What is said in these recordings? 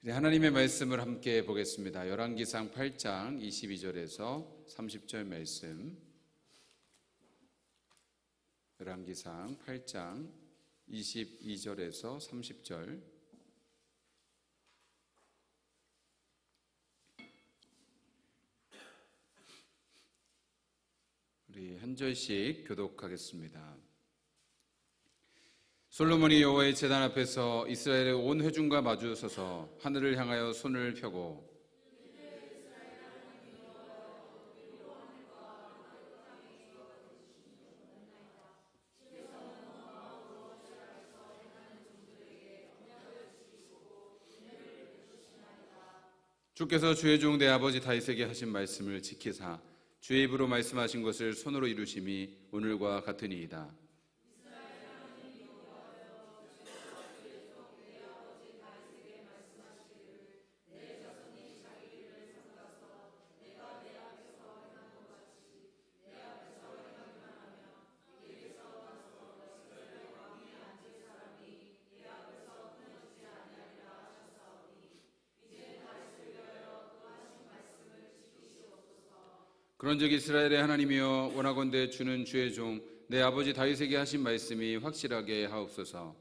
하나님의 말씀을 함께 보겠습니다. 열왕기상 8장 22절에서 30절 말씀. 열왕기상 8장 22절에서 30절. 우리 한 절씩 교독하겠습니다. 솔로몬이 여호와의 제단 앞에서 이스라엘의 온 회중과 마주 서서 하늘을 향하여 손을 펴고 주께서 주의 종 내 아버지 다윗에게 하신 말씀을 지키사 주의 입으로 말씀하신 것을 손으로 이루심이 오늘과 같으니이다. 그런즉 이스라엘의 하나님이여 원하건대 주는 주의 종 내 아버지 다윗에게 하신 말씀이 확실하게 하옵소서.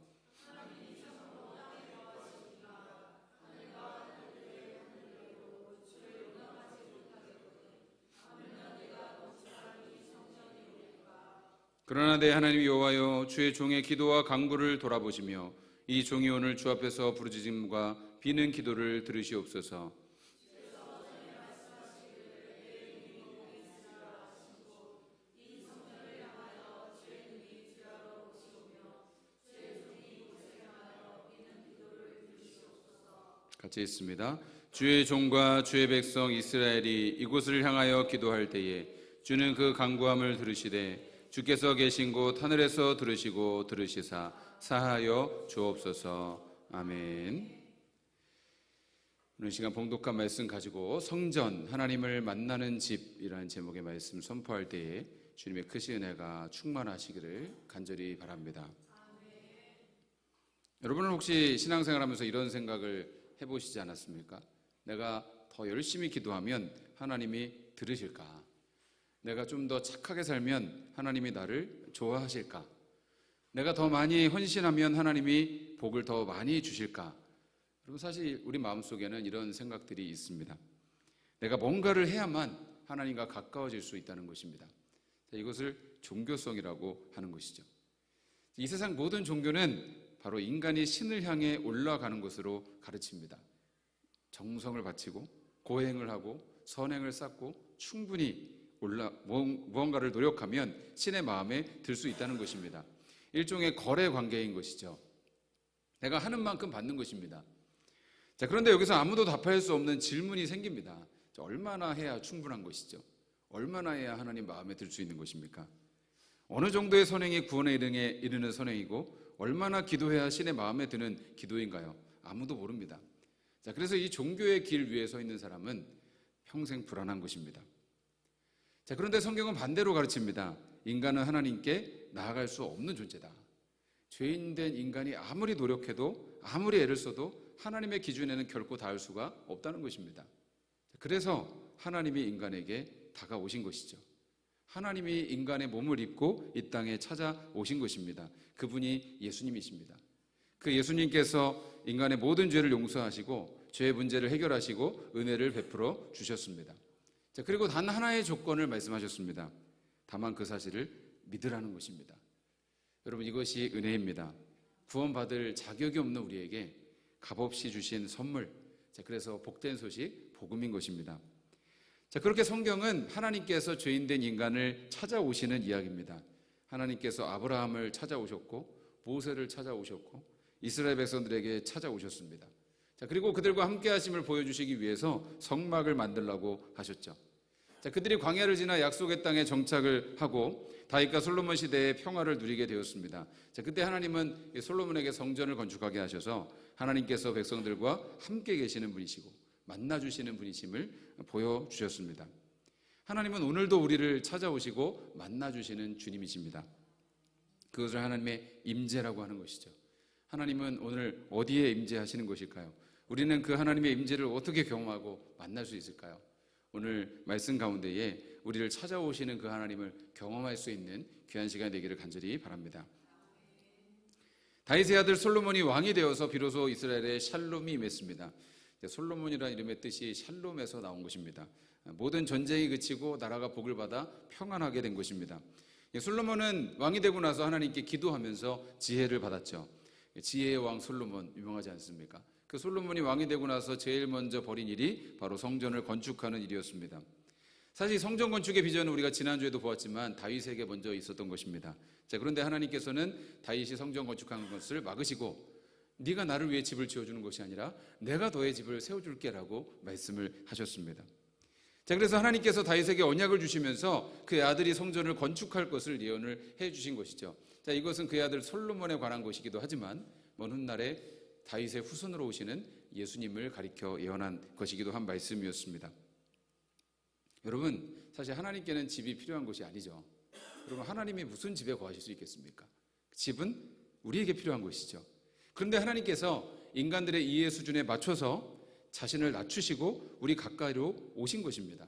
그러나 내 하나님 여호와여 주의 종의 기도와 간구를 돌아보시며 이 종이 오늘 주 앞에서 부르짖음과 비는 기도를 들으시옵소서. 같이 있습니다. 주의 종과 주의 백성 이스라엘이 이곳을 향하여 기도할 때에 주는 그 간구함을 들으시되 주께서 계신 곳 하늘에서 들으시고 들으시사 사하여 주옵소서. 아멘. 오늘 시간 봉독한 말씀 가지고 성전 하나님을 만나는 집이라는 제목의 말씀 선포할 때에 주님의 크신 은혜가 충만하시기를 간절히 바랍니다. 여러분은 혹시 신앙생활하면서 이런 생각을 해보시지 않았습니까? 내가 더 열심히 기도하면 하나님이 들으실까? 내가 좀 더 착하게 살면 하나님이 나를 좋아하실까? 내가 더 많이 헌신하면 하나님이 복을 더 많이 주실까? 그리고 사실 우리 마음속에는 이런 생각들이 있습니다. 내가 뭔가를 해야만 하나님과 가까워질 수 있다는 것입니다. 이것을 종교성이라고 하는 것이죠. 이 세상 모든 종교는 바로 인간이 신을 향해 올라가는 것으로 가르칩니다. 정성을 바치고 고행을 하고 선행을 쌓고 충분히 무언가를 노력하면 신의 마음에 들 수 있다는 것입니다. 일종의 거래 관계인 것이죠. 내가 하는 만큼 받는 것입니다. 자, 그런데 여기서 아무도 답할 수 없는 질문이 생깁니다. 얼마나 해야 충분한 것이죠? 얼마나 해야 하나님 마음에 들 수 있는 것입니까? 어느 정도의 선행이 구원에 이르는 선행이고 얼마나 기도해야 신의 마음에 드는 기도인가요? 아무도 모릅니다. 자, 그래서 이 종교의 길 위에 서 있는 사람은 평생 불안한 것입니다. 자, 그런데 성경은 반대로 가르칩니다. 인간은 하나님께 나아갈 수 없는 존재다. 죄인된 인간이 아무리 노력해도 아무리 애를 써도 하나님의 기준에는 결코 닿을 수가 없다는 것입니다. 그래서 하나님이 인간에게 다가오신 것이죠. 하나님이 인간의 몸을 입고 이 땅에 찾아오신 것입니다. 그분이 예수님이십니다. 그 예수님께서 인간의 모든 죄를 용서하시고 죄의 문제를 해결하시고 은혜를 베풀어 주셨습니다. 자, 그리고 단 하나의 조건을 말씀하셨습니다. 다만 그 사실을 믿으라는 것입니다. 여러분, 이것이 은혜입니다. 구원받을 자격이 없는 우리에게 값없이 주신 선물. 자, 그래서 복된 소식, 복음인 것입니다. 자, 그렇게 성경은 하나님께서 죄인된 인간을 찾아오시는 이야기입니다. 하나님께서 아브라함을 찾아오셨고 모세를 찾아오셨고 이스라엘 백성들에게 찾아오셨습니다. 자, 그리고 그들과 함께 하심을 보여주시기 위해서 성막을 만들라고 하셨죠. 자, 그들이 광야를 지나 약속의 땅에 정착을 하고 다윗과 솔로몬 시대의 평화를 누리게 되었습니다. 자, 그때 하나님은 솔로몬에게 성전을 건축하게 하셔서 하나님께서 백성들과 함께 계시는 분이시고 만나주시는 분이심을 보여주셨습니다. 하나님은 오늘도 우리를 찾아오시고 만나주시는 주님이십니다. 그것을 하나님의 임재라고 하는 것이죠. 하나님은 오늘 어디에 임재하시는 것일까요? 우리는 그 하나님의 임재를 어떻게 경험하고 만날 수 있을까요? 오늘 말씀 가운데에 우리를 찾아오시는 그 하나님을 경험할 수 있는 귀한 시간이 되기를 간절히 바랍니다. 다윗의 아들 솔로몬이 왕이 되어서 비로소 이스라엘에 샬롬이 임했습니다. 솔로몬이라는 이름의 뜻이 샬롬에서 나온 것입니다. 모든 전쟁이 그치고 나라가 복을 받아 평안하게 된 것입니다. 솔로몬은 왕이 되고 나서 하나님께 기도하면서 지혜를 받았죠. 지혜의 왕 솔로몬 유명하지 않습니까? 그 솔로몬이 왕이 되고 나서 제일 먼저 벌인 일이 바로 성전을 건축하는 일이었습니다. 사실 성전 건축의 비전은 우리가 지난주에도 보았지만 다윗에게 먼저 있었던 것입니다. 그런데 하나님께서는 다윗이 성전 건축하는 것을 막으시고 네가 나를 위해 집을 지어주는 것이 아니라 내가 너의 집을 세워줄게라고 말씀을 하셨습니다. 그래서 하나님께서 다윗에게 언약을 주시면서 그의 아들이 성전을 건축할 것을 예언을 해주신 것이죠. 이것은 그의 아들 솔로몬에 관한 것이기도 하지만 먼 훗날에 다윗의 후손으로 오시는 예수님을 가리켜 예언한 것이기도 한 말씀이었습니다. 여러분, 사실 하나님께는 집이 필요한 것이 아니죠. 여러분, 하나님이 무슨 집에 거하실 수 있겠습니까? 집은 우리에게 필요한 것이죠. 그런데 하나님께서 인간들의 이해 수준에 맞춰서 자신을 낮추시고 우리 가까이로 오신 것입니다.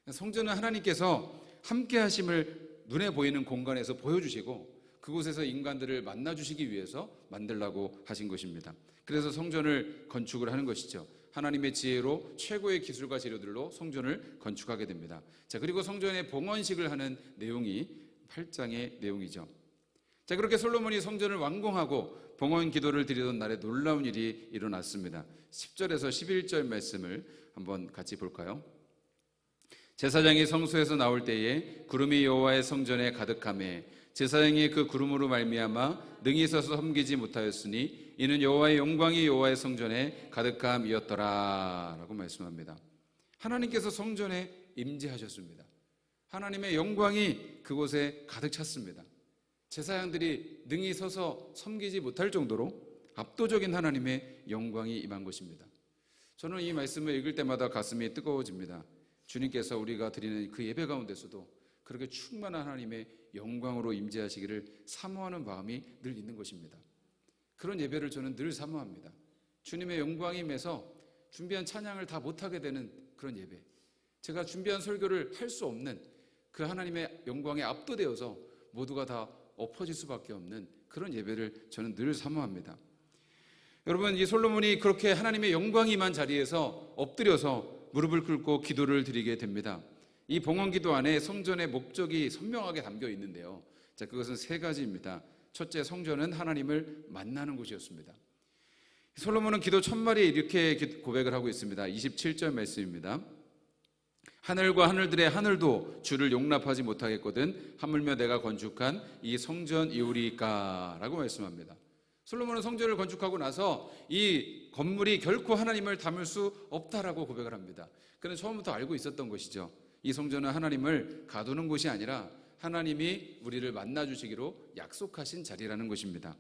성전은 하나님께서 함께 하심을 눈에 보이는 공간에서 보여주시고 그곳에서 인간들을 만나주시기 위해서 만들라고 하신 것입니다. 그래서 성전을 건축을 하는 것이죠. 하나님의 지혜로 최고의 기술과 재료들로 성전을 건축하게 됩니다. 그리고 성전의 봉헌식을 하는 내용이 8장의 내용이죠. 그렇게 솔로몬이 성전을 완공하고 봉헌 기도를 드리던 날에 놀라운 일이 일어났습니다. 10절에서 11절 말씀을 한번 같이 볼까요? 제사장이 성소에서 나올 때에 구름이 여호와의 성전에 가득하매 제사장이 그 구름으로 말미암아 능히 서서 섬기지 못하였으니 이는 여호와의 영광이 여호와의 성전에 가득함이었더라 라고 말씀합니다. 하나님께서 성전에 임재하셨습니다. 하나님의 영광이 그곳에 가득 찼습니다. 제사장들이 능히 서서 섬기지 못할 정도로 압도적인 하나님의 영광이 임한 것입니다. 저는 이 말씀을 읽을 때마다 가슴이 뜨거워집니다. 주님께서 우리가 드리는 그 예배 가운데서도 그렇게 충만한 하나님의 영광으로 임재하시기를 사모하는 마음이 늘 있는 것입니다. 그런 예배를 저는 늘 사모합니다. 주님의 영광이 임해서 준비한 찬양을 다 못하게 되는 그런 예배, 제가 준비한 설교를 할 수 없는 그 하나님의 영광에 압도되어서 모두가 다 엎어질 수밖에 없는 그런 예배를 저는 늘 사모합니다. 여러분, 이 솔로몬이 그렇게 하나님의 영광이 임한 자리에서 엎드려서 무릎을 꿇고 기도를 드리게 됩니다. 이 봉헌기도 안에 성전의 목적이 선명하게 담겨 있는데요. 그것은 세 가지입니다. 첫째, 성전은 하나님을 만나는 곳이었습니다. 솔로몬은 기도 첫마디에 이렇게 고백을 하고 있습니다. 27절 말씀입니다. 하늘과 하늘들의 하늘도 주를 용납하지 못하겠거든 하물며 내가 건축한 이 성전 이우리까 라고 말씀합니다. 솔로몬은 성전을 건축하고 나서 이 건물이 결코 하나님을 담을 수 없다라고 고백을 합니다. 그는 처음부터 알고 있었던 것이죠. 이 성전은 하나님을 가두는 곳이 아니라 하나님이 우리를 만나주시기로 약속하신 자리라는 것입니다.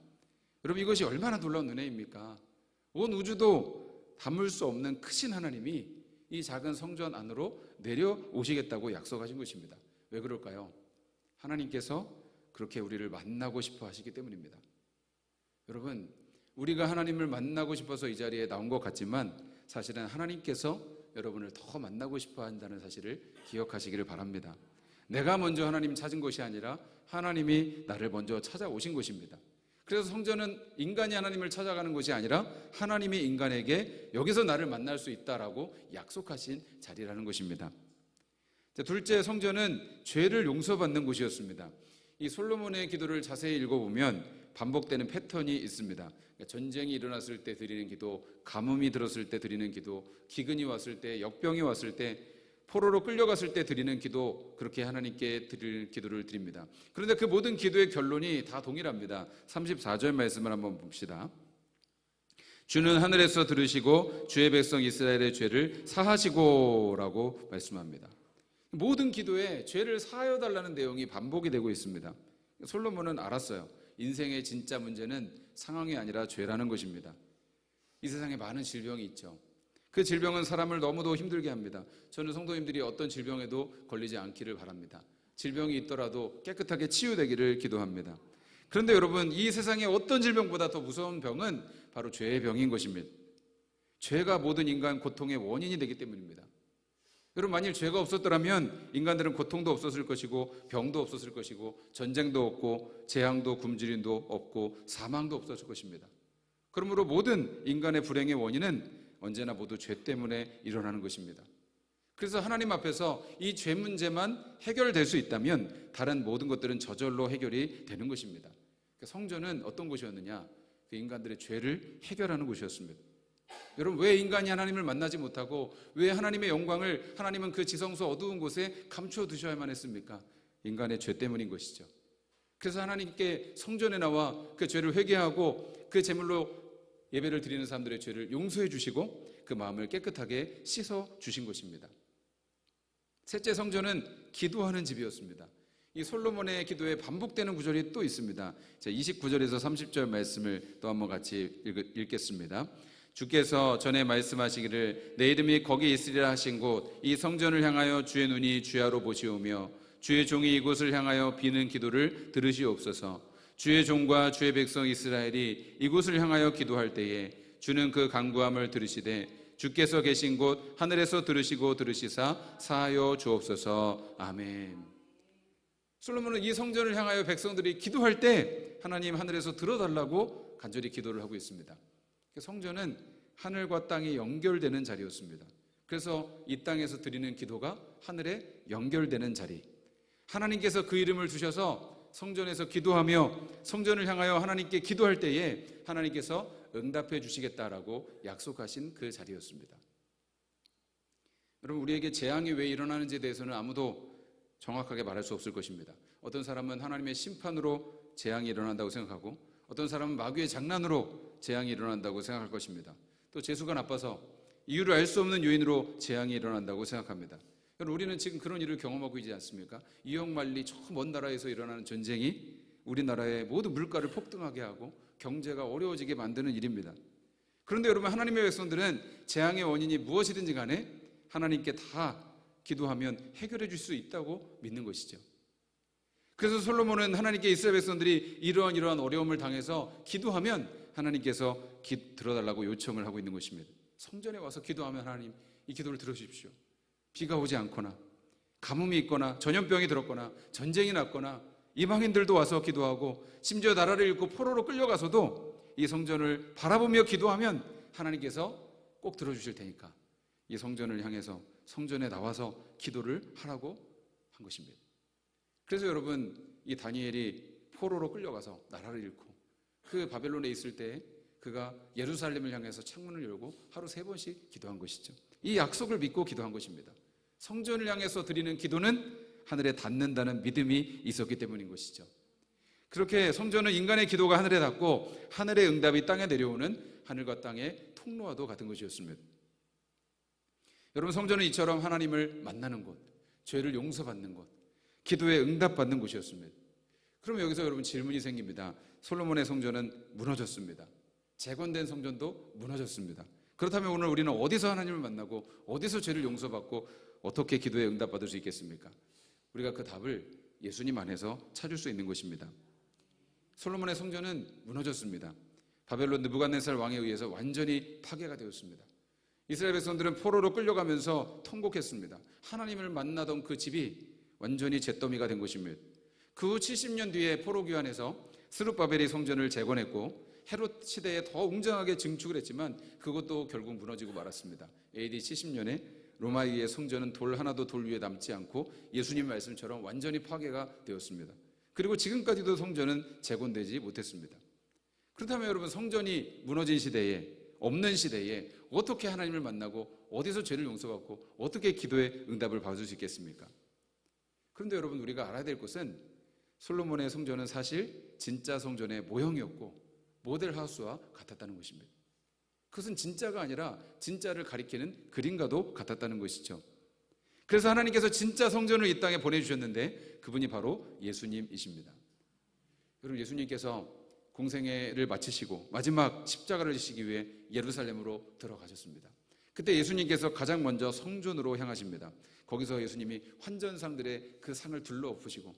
여러분, 이것이 얼마나 놀라운 은혜입니까? 온 우주도 담을 수 없는 크신 하나님이 이 작은 성전 안으로 내려오시겠다고 약속하신 것입니다. 왜 그럴까요? 하나님께서 그렇게 우리를 만나고 싶어 하시기 때문입니다. 여러분, 우리가 하나님을 만나고 싶어서 이 자리에 나온 것 같지만 사실은 하나님께서 여러분을 더 만나고 싶어 한다는 사실을 기억하시기를 바랍니다. 내가 먼저 하나님 찾은 것이 아니라 하나님이 나를 먼저 찾아오신 것입니다. 그래서 성전은 인간이 하나님을 찾아가는 것이 아니라 하나님이 인간에게 여기서 나를 만날 수 있다라고 약속하신 자리라는 것입니다. 둘째, 성전은 죄를 용서받는 곳이었습니다. 이 솔로몬의 기도를 자세히 읽어보면 반복되는 패턴이 있습니다. 전쟁이 일어났을 때 드리는 기도, 가뭄이 들었을 때 드리는 기도, 기근이 왔을 때, 역병이 왔을 때, 포로로 끌려갔을 때 드리는 기도, 그렇게 하나님께 드릴 기도를 드립니다. 그런데 그 모든 기도의 결론이 다 동일합니다. 34절 말씀을 한번 봅시다. 주는 하늘에서 들으시고 주의 백성 이스라엘의 죄를 사하시고 라고 말씀합니다. 모든 기도에 죄를 사하여 달라는 내용이 반복이 되고 있습니다. 솔로몬은 알았어요. 인생의 진짜 문제는 상황이 아니라 죄라는 것입니다. 이 세상에 많은 질병이 있죠. 그 질병은 사람을 너무도 힘들게 합니다. 저는 성도님들이 어떤 질병에도 걸리지 않기를 바랍니다. 질병이 있더라도 깨끗하게 치유되기를 기도합니다. 그런데 여러분, 이 세상에 어떤 질병보다 더 무서운 병은 바로 죄의 병인 것입니다. 죄가 모든 인간 고통의 원인이 되기 때문입니다. 여러분, 만일 죄가 없었더라면 인간들은 고통도 없었을 것이고 병도 없었을 것이고 전쟁도 없고 재앙도 굶주림도 없고 사망도 없었을 것입니다. 그러므로 모든 인간의 불행의 원인은 언제나 모두 죄 때문에 일어나는 것입니다. 그래서 하나님 앞에서 이 죄 문제만 해결될 수 있다면 다른 모든 것들은 저절로 해결이 되는 것입니다. 성전은 어떤 곳이었느냐? 그 인간들의 죄를 해결하는 곳이었습니다. 여러분, 왜 인간이 하나님을 만나지 못하고 왜 하나님의 영광을 하나님은 그 지성소 어두운 곳에 감추어 두셔야만 했습니까? 인간의 죄 때문인 것이죠. 그래서 하나님께 성전에 나와 그 죄를 회개하고 그 제물로 예배를 드리는 사람들의 죄를 용서해 주시고 그 마음을 깨끗하게 씻어 주신 것입니다. 셋째, 성전은 기도하는 집이었습니다. 이 솔로몬의 기도에 반복되는 구절이 또 있습니다. 29절에서 30절 말씀을 또 한번 같이 읽겠습니다. 주께서 전에 말씀하시기를 내 이름이 거기 있으리라 하신 곳 이 성전을 향하여 주의 눈이 주야로 보시오며 주의 종이 이곳을 향하여 비는 기도를 들으시옵소서. 주의 종과 주의 백성 이스라엘이 이곳을 향하여 기도할 때에 주는 그 간구함을 들으시되 주께서 계신 곳 하늘에서 들으시고 들으시사 사하여 주옵소서. 아멘. 솔로몬은 이 성전을 향하여 백성들이 기도할 때 하나님 하늘에서 들어달라고 간절히 기도를 하고 있습니다. 성전은 하늘과 땅이 연결되는 자리였습니다. 그래서 이 땅에서 드리는 기도가 하늘에 연결되는 자리, 하나님께서 그 이름을 주셔서 성전에서 기도하며 성전을 향하여 하나님께 기도할 때에 하나님께서 응답해 주시겠다라고 약속하신 그 자리였습니다. 여러분, 우리에게 재앙이 왜 일어나는지에 대해서는 아무도 정확하게 말할 수 없을 것입니다. 어떤 사람은 하나님의 심판으로 재앙이 일어난다고 생각하고 어떤 사람은 마귀의 장난으로 재앙이 일어난다고 생각할 것입니다. 또 재수가 나빠서 이유를 알 수 없는 요인으로 재앙이 일어난다고 생각합니다. 여러분, 우리는 지금 그런 일을 경험하고 있지 않습니까? 이역만리 저 먼 나라에서 일어나는 전쟁이 우리나라의 모든 물가를 폭등하게 하고 경제가 어려워지게 만드는 일입니다. 그런데 여러분, 하나님의 백성들은 재앙의 원인이 무엇이든지 간에 하나님께 다 기도하면 해결해 줄 수 있다고 믿는 것이죠. 그래서 솔로몬은 하나님께 이스라엘 백성들이 이러한 어려움을 당해서 기도하면 하나님께서 들어달라고 요청을 하고 있는 것입니다. 성전에 와서 기도하면 하나님 이 기도를 들어주십시오. 비가 오지 않거나 가뭄이 있거나 전염병이 들었거나 전쟁이 났거나 이방인들도 와서 기도하고 심지어 나라를 잃고 포로로 끌려가서도 이 성전을 바라보며 기도하면 하나님께서 꼭 들어주실 테니까 이 성전을 향해서 성전에 나와서 기도를 하라고 한 것입니다. 그래서 여러분, 이 다니엘이 포로로 끌려가서 나라를 잃고 그 바벨론에 있을 때 그가 예루살렘을 향해서 창문을 열고 하루 3번씩 기도한 것이죠. 이 약속을 믿고 기도한 것입니다. 성전을 향해서 드리는 기도는 하늘에 닿는다는 믿음이 있었기 때문인 것이죠. 그렇게 성전은 인간의 기도가 하늘에 닿고 하늘의 응답이 땅에 내려오는 하늘과 땅의 통로와도 같은 것이었습니다. 여러분, 성전은 이처럼 하나님을 만나는 곳, 죄를 용서받는 곳, 기도에 응답받는 곳이었습니다. 그러면 여기서 여러분 질문이 생깁니다. 솔로몬의 성전은 무너졌습니다. 재건된 성전도 무너졌습니다. 그렇다면 오늘 우리는 어디서 하나님을 만나고 어디서 죄를 용서받고 어떻게 기도에 응답받을 수 있겠습니까? 우리가 그 답을 예수님 안에서 찾을 수 있는 것입니다. 솔로몬의 성전은 무너졌습니다. 바벨론 느부갓네살 왕에 의해서 완전히 파괴가 되었습니다. 이스라엘 백성들은 포로로 끌려가면서 통곡했습니다. 하나님을 만나던 그 집이 완전히 잿더미가 된 것입니다. 그 후 70년 뒤에 포로 귀환해서 스룹바벨이 성전을 재건했고 헤롯 시대에 더 웅장하게 증축을 했지만 그것도 결국 무너지고 말았습니다. AD 70년에 로마의 성전은 돌 하나도 돌 위에 남지 않고 예수님 말씀처럼 완전히 파괴가 되었습니다. 그리고 지금까지도 성전은 재건되지 못했습니다. 그렇다면 여러분, 성전이 무너진 시대에, 없는 시대에 어떻게 하나님을 만나고 어디서 죄를 용서받고 어떻게 기도의 응답을 받을 수 있겠습니까? 그런데 여러분, 우리가 알아야 될 것은 솔로몬의 성전은 사실 진짜 성전의 모형이었고 모델하우스와 같았다는 것입니다. 그것은 진짜가 아니라 진짜를 가리키는 그림과도 같았다는 것이죠. 그래서 하나님께서 진짜 성전을 이 땅에 보내주셨는데 그분이 바로 예수님이십니다. 여러분, 예수님께서 공생애를 마치시고 마지막 십자가를 지시기 위해 예루살렘으로 들어가셨습니다. 그때 예수님께서 가장 먼저 성전으로 향하십니다. 거기서 예수님이 환전상들의 그 상을 둘러 엎으시고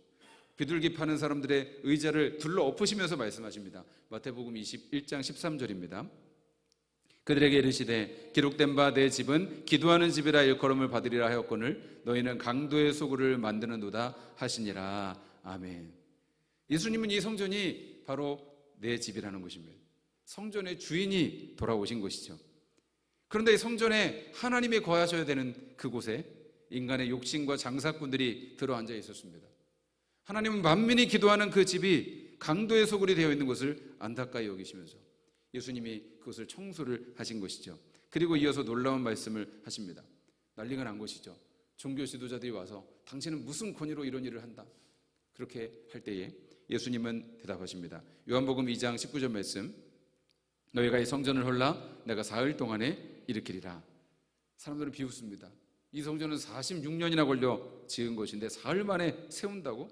비둘기 파는 사람들의 의자를 둘러 엎으시면서 말씀하십니다. 마태복음 21장 13절입니다. 그들에게 이르시되 기록된 바 내 집은 기도하는 집이라 일컬음을 받으리라 하였거늘 너희는 강도의 소굴을 만드는도다 하시니라. 아멘. 예수님은 이 성전이 바로 내 집이라는 것입니다. 성전의 주인이 돌아오신 것이죠. 그런데 이 성전에 하나님이 거하셔야 되는 그곳에 인간의 욕심과 장사꾼들이 들어앉아 있었습니다. 하나님은 만민이 기도하는 그 집이 강도의 소굴이 되어 있는 것을 안타까이 여기시면서 예수님이 그것을 청소를 하신 것이죠. 그리고 이어서 놀라운 말씀을 하십니다. 난리가 난 것이죠. 종교 지도자들이 와서 당신은 무슨 권위로 이런 일을 한다. 그렇게 할 때에 예수님은 대답하십니다. 요한복음 2장 19절 말씀, 너희가 이 성전을 헐라 내가 사흘 동안에 일으키리라. 사람들은 비웃습니다. 이 성전은 46년이나 걸려 지은 것인데 사흘 만에 세운다고?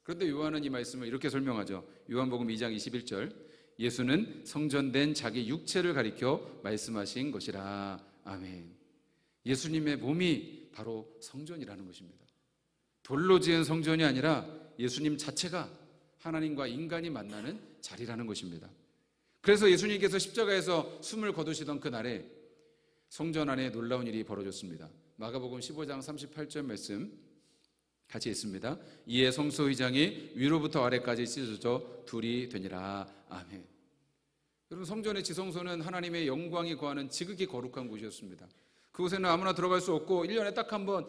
그런데 요한은 이 말씀을 이렇게 설명하죠. 요한복음 2장 21절, 예수는 성전된 자기 육체를 가리켜 말씀하신 것이라. 아멘. 예수님의 몸이 바로 성전이라는 것입니다. 돌로 지은 성전이 아니라 예수님 자체가 하나님과 인간이 만나는 자리라는 것입니다. 그래서 예수님께서 십자가에서 숨을 거두시던 그날에 성전 안에 놀라운 일이 벌어졌습니다. 마가복음 15장 38절 말씀 같이 있습니다. 이에 성소의장이 위로부터 아래까지 찢어져 둘이 되니라. 아멘. 여러분, 성전의 지성소는 하나님의 영광이 거하는 지극히 거룩한 곳이었습니다. 그곳에는 아무나 들어갈 수 없고 1년에 딱 한 번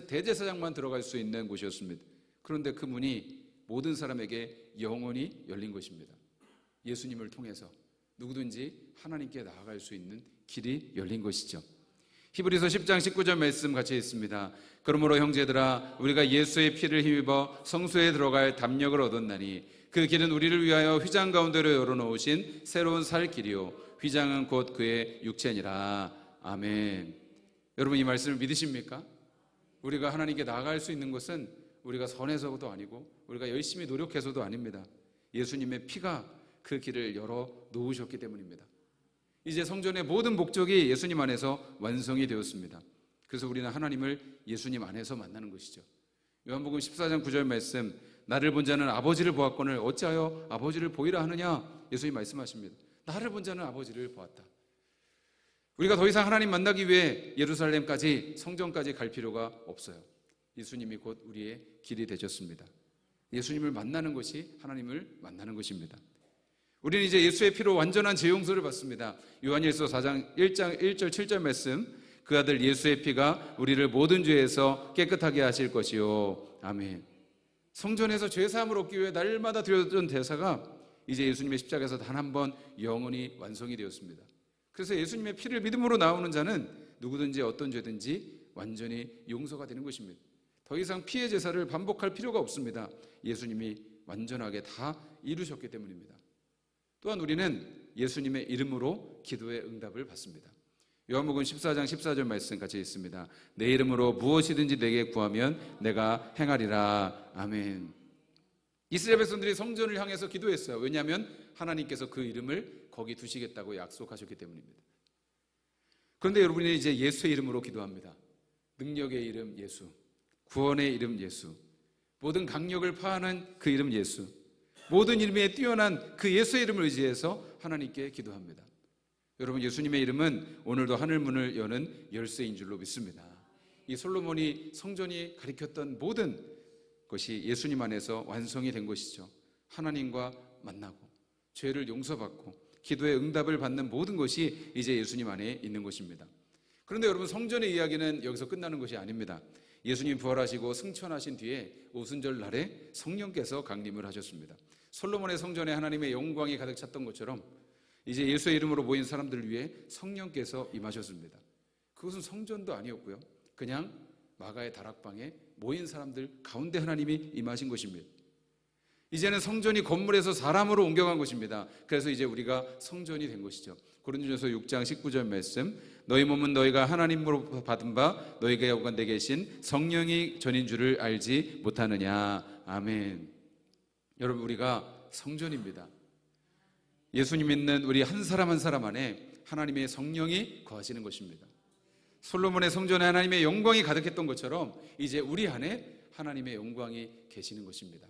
대제사장만 들어갈 수 있는 곳이었습니다. 그런데 그 문이 모든 사람에게 영원히 열린 것입니다. 예수님을 통해서 누구든지 하나님께 나아갈 수 있는 길이 열린 것이죠. 히브리서 10장 19절 말씀 같이 있습니다. 그러므로 형제들아, 우리가 예수의 피를 힘입어 성소에 들어갈 담력을 얻었나니 그 길은 우리를 위하여 휘장 가운데로 열어놓으신 새로운 살 길이요 휘장은 곧 그의 육체니라. 아멘. 여러분, 이 말씀을 믿으십니까? 우리가 하나님께 나아갈 수 있는 것은 우리가 선해서도 아니고 우리가 열심히 노력해서도 아닙니다. 예수님의 피가 그 길을 열어 놓으셨기 때문입니다. 이제 성전의 모든 목적이 예수님 안에서 완성이 되었습니다. 그래서 우리는 하나님을 예수님 안에서 만나는 것이죠. 요한복음 14장 9절 말씀, 나를 본 자는 아버지를 보았거늘 어찌하여 아버지를 보이라 하느냐. 예수님 말씀하십니다. 나를 본 자는 아버지를 보았다. 우리가 더 이상 하나님 만나기 위해 예루살렘까지, 성전까지 갈 필요가 없어요. 예수님이 곧 우리의 길이 되셨습니다. 예수님을 만나는 것이 하나님을 만나는 것입니다. 우리는 이제 예수의 피로 완전한 재용서를 받습니다. 요한일서 4장 1장 1절 7절 말씀, 그 아들 예수의 피가 우리를 모든 죄에서 깨끗하게 하실 것이요. 아멘. 성전에서 죄사함을 얻기 위해 날마다 드려졌던 대사가 이제 예수님의 십자가에서 단 한 번 영원히 완성이 되었습니다. 그래서 예수님의 피를 믿음으로 나오는 자는 누구든지 어떤 죄든지 완전히 용서가 되는 것입니다. 더 이상 피의 제사를 반복할 필요가 없습니다. 예수님이 완전하게 다 이루셨기 때문입니다. 또한 우리는 예수님의 이름으로 기도의 응답을 받습니다. 요한복음 14장 14절 말씀 같이 있습니다. 내 이름으로 무엇이든지 내게 구하면 내가 행하리라. 아멘. 이스라엘 백성들이 성전을 향해서 기도했어요. 왜냐하면 하나님께서 그 이름을 거기 두시겠다고 약속하셨기 때문입니다. 그런데 여러분이 이제 예수의 이름으로 기도합니다. 능력의 이름 예수, 구원의 이름 예수, 모든 강력을 파하는 그 이름 예수, 모든 이름에 뛰어난 그 예수의 이름을 의지해서 하나님께 기도합니다. 여러분, 예수님의 이름은 오늘도 하늘문을 여는 열쇠인 줄로 믿습니다. 이 솔로몬이 성전이 가리켰던 모든 것이 예수님 안에서 완성이 된 것이죠. 하나님과 만나고 죄를 용서받고 기도의 응답을 받는 모든 것이 이제 예수님 안에 있는 것입니다. 그런데 여러분, 성전의 이야기는 여기서 끝나는 것이 아닙니다. 예수님 부활하시고 승천하신 뒤에 오순절 날에 성령께서 강림을 하셨습니다. 솔로몬의 성전에 하나님의 영광이 가득 찼던 것처럼 이제 예수의 이름으로 모인 사람들을 위해 성령께서 임하셨습니다. 그것은 성전도 아니었고요, 그냥 마가의 다락방에 모인 사람들 가운데 하나님이 임하신 것입니다. 이제는 성전이 건물에서 사람으로 옮겨간 것입니다. 그래서 이제 우리가 성전이 된 것이죠. 고린도전서 6장 19절 말씀, 너희 몸은 너희가 하나님으로 받은 바 너희가 가운데 계신 성령이 전인 줄을 알지 못하느냐. 아멘. 여러분, 우리가 성전입니다. 예수님 믿는 우리 한 사람 한 사람 안에 하나님의 성령이 거하시는 것입니다. 솔로몬의 성전에 하나님의 영광이 가득했던 것처럼 이제 우리 안에 하나님의 영광이 계시는 것입니다.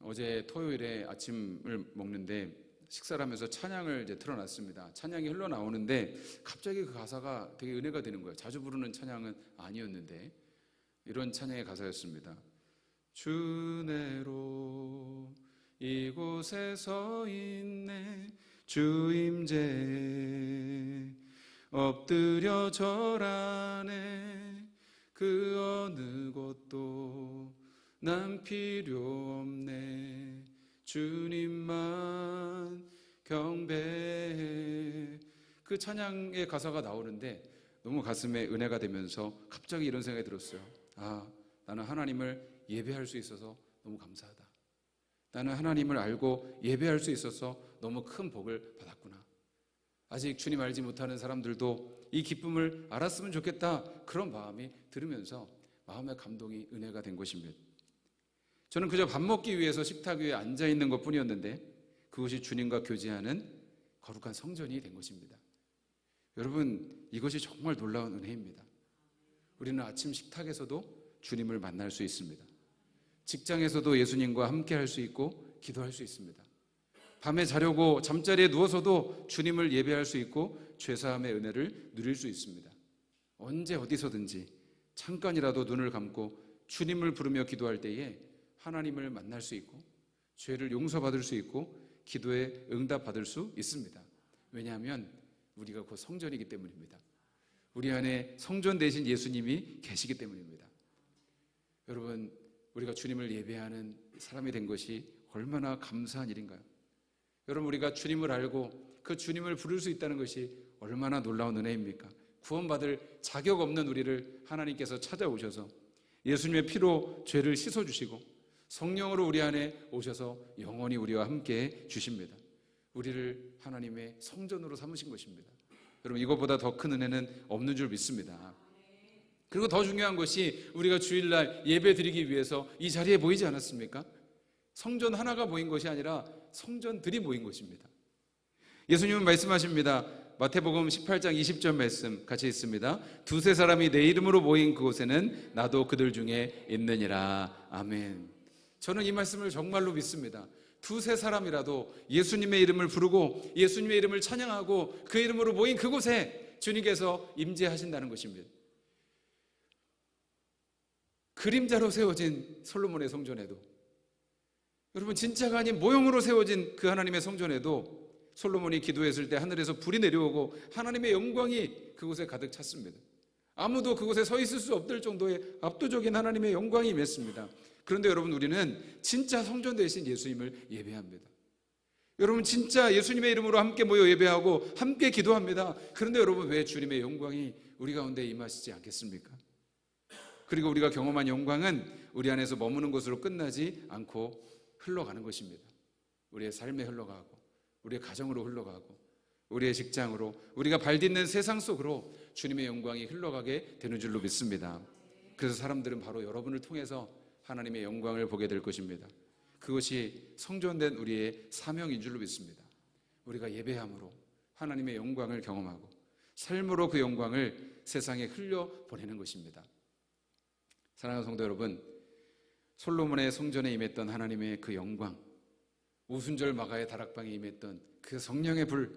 어제 토요일에 아침을 먹는데 식사를 하면서 찬양을 이제 틀어놨습니다. 찬양이 흘러나오는데 갑자기 그 가사가 되게 은혜가 되는 거예요. 자주 부르는 찬양은 아니었는데 이런 찬양의 가사였습니다. 주내로 이곳에 서 있네 주 임재 엎드려 절하네 그 어느 곳도 난 필요 없네 주님만 경배해. 그 찬양의 가사가 나오는데 너무 가슴에 은혜가 되면서 갑자기 이런 생각이 들었어요. 아, 나는 하나님을 예배할 수 있어서 너무 감사하다. 나는 하나님을 알고 예배할 수 있어서 너무 큰 복을 받았구나. 아직 주님 알지 못하는 사람들도 이 기쁨을 알았으면 좋겠다. 그런 마음이 들으면서 마음의 감동이 은혜가 된 것입니다. 저는 그저 밥 먹기 위해서 식탁 위에 앉아 있는 것 뿐이었는데 그것이 주님과 교제하는 거룩한 성전이 된 것입니다. 여러분, 이것이 정말 놀라운 은혜입니다. 우리는 아침 식탁에서도 주님을 만날 수 있습니다. 직장에서도 예수님과 함께 할 수 있고 기도할 수 있습니다. 밤에 자려고 잠자리에 누워서도 주님을 예배할 수 있고 죄사함의 은혜를 누릴 수 있습니다. 언제 어디서든지 잠깐이라도 눈을 감고 주님을 부르며 기도할 때에 하나님을 만날 수 있고 죄를 용서받을 수 있고 기도에 응답받을 수 있습니다. 왜냐하면 우리가 곧 성전이기 때문입니다. 우리 안에 성전 대신 예수님이 계시기 때문입니다. 여러분, 우리가 주님을 예배하는 사람이 된 것이 얼마나 감사한 일인가요? 여러분, 우리가 주님을 알고 그 주님을 부를 수 있다는 것이 얼마나 놀라운 은혜입니까? 구원받을 자격 없는 우리를 하나님께서 찾아오셔서 예수님의 피로 죄를 씻어주시고 성령으로 우리 안에 오셔서 영원히 우리와 함께 주십니다. 우리를 하나님의 성전으로 삼으신 것입니다. 여러분, 이것보다 더 큰 은혜는 없는 줄 믿습니다. 그리고 더 중요한 것이 우리가 주일날 예배 드리기 위해서 이 자리에 모이지 않았습니까? 성전 하나가 모인 것이 아니라 성전들이 모인 것입니다. 예수님은 말씀하십니다. 마태복음 18장 20절 말씀 같이 있습니다. 두세 사람이 내 이름으로 모인 그곳에는 나도 그들 중에 있느니라. 아멘. 저는 이 말씀을 정말로 믿습니다. 두세 사람이라도 예수님의 이름을 부르고 예수님의 이름을 찬양하고 그 이름으로 모인 그곳에 주님께서 임재하신다는 것입니다. 그림자로 세워진 솔로몬의 성전에도, 여러분 진짜가 아닌 모형으로 세워진 그 하나님의 성전에도 솔로몬이 기도했을 때 하늘에서 불이 내려오고 하나님의 영광이 그곳에 가득 찼습니다. 아무도 그곳에 서 있을 수 없을 정도의 압도적인 하나님의 영광이 임했습니다. 그런데 여러분, 우리는 진짜 성전 대신 예수님을 예배합니다. 여러분, 진짜 예수님의 이름으로 함께 모여 예배하고 함께 기도합니다. 그런데 여러분, 왜 주님의 영광이 우리 가운데 임하시지 않겠습니까? 그리고 우리가 경험한 영광은 우리 안에서 머무는 것으로 끝나지 않고 흘러가는 것입니다. 우리의 삶에 흘러가고 우리의 가정으로 흘러가고 우리의 직장으로 우리가 발딛는 세상 속으로 주님의 영광이 흘러가게 되는 줄로 믿습니다. 그래서 사람들은 바로 여러분을 통해서 하나님의 영광을 보게 될 것입니다. 그것이 성전된 우리의 사명인 줄로 믿습니다. 우리가 예배함으로 하나님의 영광을 경험하고 삶으로 그 영광을 세상에 흘려보내는 것입니다. 사랑하는 성도 여러분, 솔로몬의 성전에 임했던 하나님의 그 영광, 오순절 마가의 다락방에 임했던 그 성령의 불,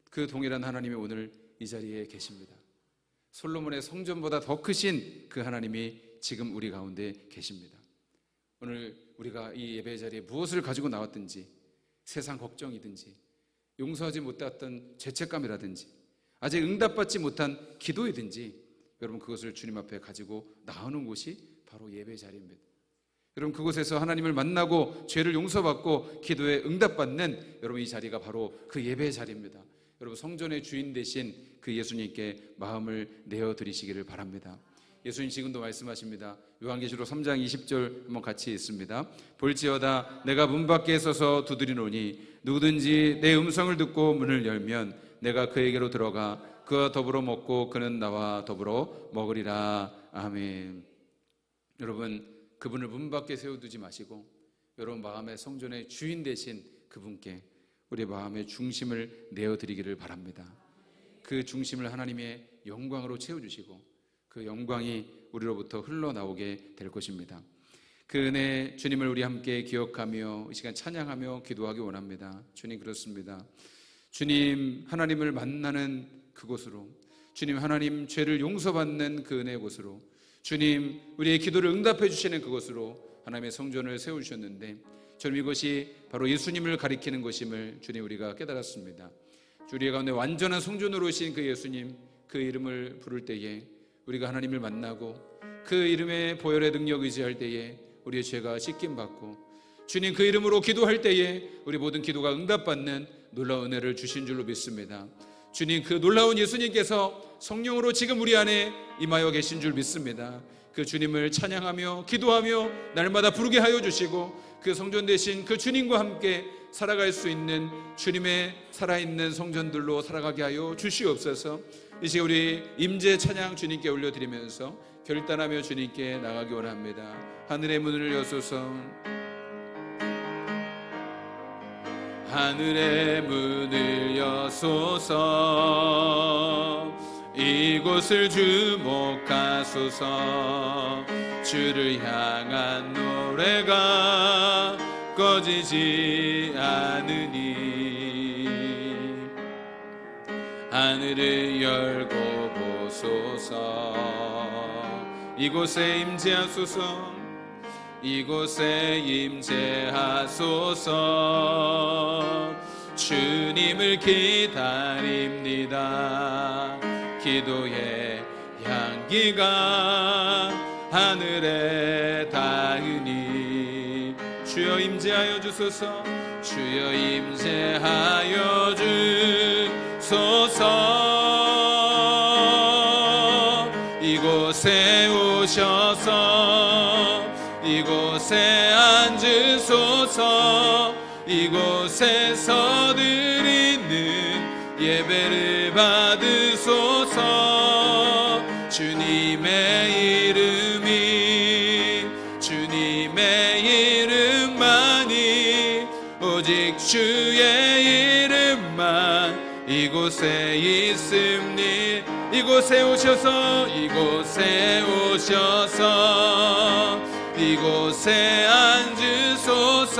그 동일한 하나님이 오늘 이 자리에 계십니다. 솔로몬의 성전보다 더 크신 그 하나님이 지금 우리 가운데 계십니다. 오늘 우리가 이 예배 자리에 무엇을 가지고 나왔든지, 세상 걱정이든지, 용서하지 못했던 죄책감이라든지, 아직 응답받지 못한 기도이든지, 여러분 그것을 주님 앞에 가지고 나오는 곳이 바로 예배 자리입니다. 여러분, 그곳에서 하나님을 만나고 죄를 용서받고 기도에 응답받는 여러분 이 자리가 바로 그 예배 자리입니다. 여러분, 성전의 주인 되신 그 예수님께 마음을 내어드리시기를 바랍니다. 예수님 지금도 말씀하십니다. 요한계시록 3장 20절 한번 같이 읽습니다. 볼지어다 내가 문 밖에 서서 두드리노니 누구든지 내 음성을 듣고 문을 열면 내가 그에게로 들어가 그와 더불어 먹고 그는 나와 더불어 먹으리라. 아멘. 여러분, 그분을 문 밖에 세워두지 마시고 여러분 마음의 성전의 주인 되신 그분께 우리 마음의 중심을 내어드리기를 바랍니다. 그 중심을 하나님의 영광으로 채워주시고 그 영광이 우리로부터 흘러나오게 될 것입니다. 그 은혜 주님을 우리 함께 기억하며 이 시간 찬양하며 기도하기 원합니다. 주님, 그렇습니다. 주님 하나님을 만나는 그곳으로, 주님 하나님 죄를 용서받는 그 은혜의 곳으로, 주님 우리의 기도를 응답해 주시는 그곳으로 하나님의 성전을 세우셨는데, 저는 이것이 바로 예수님을 가리키는 것임을 주님 우리가 깨달았습니다. 우리 가운데 완전한 성전으로 오신 그 예수님, 그 이름을 부를 때에 우리가 하나님을 만나고 그 이름의 보혈의 능력 의지할 때에 우리의 죄가 씻김받고, 주님 그 이름으로 기도할 때에 우리 모든 기도가 응답받는 놀라운 은혜를 주신 줄로 믿습니다. 주님 그 놀라운 예수님께서 성령으로 지금 우리 안에 임하여 계신 줄 믿습니다. 그 주님을 찬양하며 기도하며 날마다 부르게 하여 주시고, 그 성전 되신 그 주님과 함께 살아갈 수 있는 주님의 살아있는 성전들로 살아가게 하여 주시옵소서. 이 시간 우리 임재 찬양 주님께 올려드리면서 결단하며 주님께 나가기 원합니다. 하늘의 문을 여소서, 하늘의 문을 여소서, 이곳을 주목하소서. 주를 향한 노래가 꺼지지 않으니 하늘을 열고 보소서. 이곳에 임재하소서, 이곳에 임재하소서. 주님을 기다립니다. 기도의 향기가 하늘에 닿으니 주여 임재하여 주소서, 주여 임재하여 주소서. 이곳에 오셔서 이곳에 앉으소서. 이곳에서 드리는 예배를 받으소서. 주님의 이름이, 주님의 이름만이, 오직 주의 이름만 이곳에 있습니. 이곳에 오셔서, 이곳에 오셔서, 이곳에 앉으소서.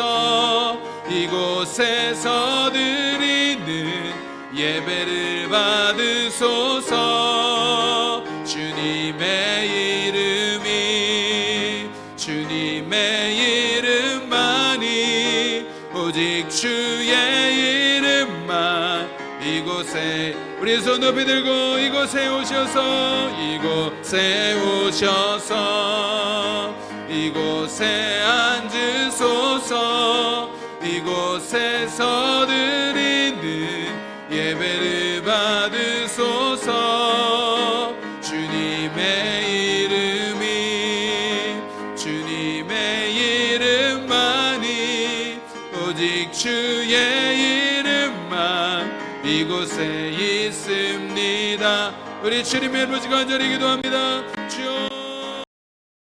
이곳에서 드리는 예배를 받으소서. 주님의 이름이, 주님의 이름만이, 오직 주의 이름만 이곳에, 우리 손 높이 들고 이곳에 오셔서, 이곳에 오셔서, 이곳에 앉으소서. 이곳에서 드리는 예배를 받으소서. 주님의 이름이, 주님의 이름만이, 오직 주의 이름만 이곳에 있습니다. 우리 주님의 이름으로 간절히 기도합니다. 주여